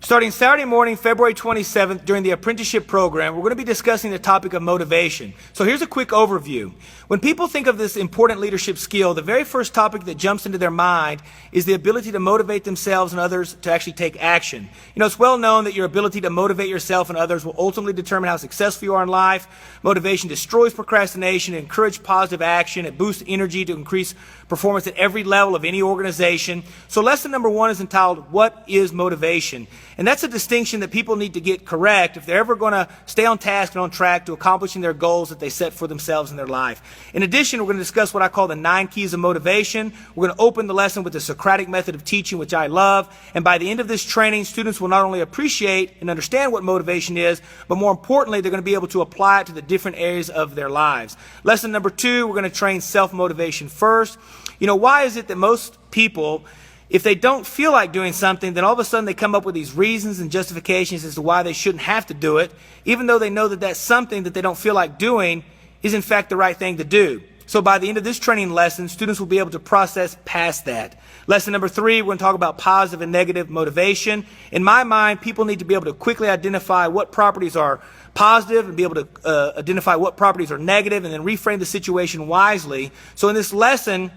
Starting Saturday morning, February 27th, during the apprenticeship program, we're going to be discussing the topic of motivation. So here's a quick overview. When people think of this important leadership skill, the very first topic that jumps into their mind is the ability to motivate themselves and others to actually take action. You know, it's well known that your ability to motivate yourself and others will ultimately determine how successful you are in life. Motivation destroys procrastination, it encourages positive action, it boosts energy to increase performance at every level of any organization. So lesson number 1 is entitled, What is Motivation? And that's a distinction that people need to get correct if they're ever going to stay on task and on track to accomplishing their goals that they set for themselves in their life. In addition, we're going to discuss what I call the 9 keys of motivation. We're going to open the lesson with the Socratic method of teaching, which I love. And by the end of this training, students will not only appreciate and understand what motivation is, but more importantly, they're going to be able to apply it to the different areas of their lives. Lesson number 2, we're going to train self-motivation first. You know, why is it that most people, if they don't feel like doing something, then all of a sudden they come up with these reasons and justifications as to why they shouldn't have to do it, even though they know that that's something that they don't feel like doing is in fact the right thing to do. So by the end of this training lesson, students will be able to process past that. Lesson number 3, we're going to talk about positive and negative motivation. In my mind, people need to be able to quickly identify what properties are positive and be able to identify what properties are negative and then reframe the situation wisely. So in this lesson,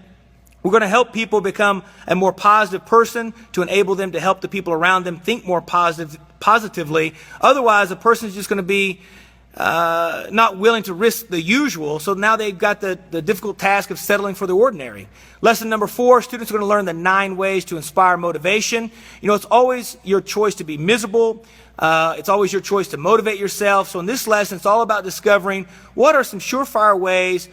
we're going to help people become a more positive person to enable them to help the people around them think more positively. Otherwise, a person is just going to be not willing to risk the usual. So now they've got the difficult task of settling for the ordinary. Lesson number 4, students are going to learn the 9 ways to inspire motivation. You know, it's always your choice to be miserable. It's always your choice to motivate yourself. So in this lesson, it's all about discovering what are some surefire ways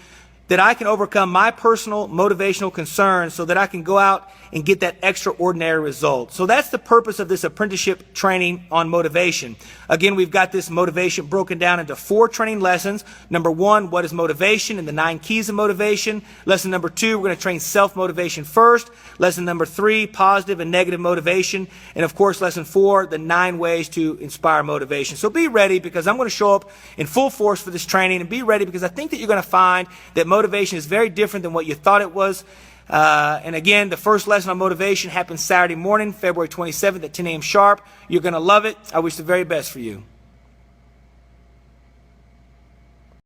that I can overcome my personal motivational concerns so that I can go out and get that extraordinary result. So that's the purpose of this apprenticeship training on motivation. Again, we've got this motivation broken down into 4 training lessons. Number 1, what is motivation and the 9 keys of motivation. Lesson number 2, we're going to train self-motivation first. Lesson number 3, positive and negative motivation. And of course, lesson 4, the 9 ways to inspire motivation. So be ready, because I'm going to show up in full force for this training, and be ready because I think that you're going to find that motivation is very different than what you thought it was. And again, the first lesson on motivation happens Saturday morning, February 27th at 10 a.m. sharp. You're going to love it. I wish the very best for you.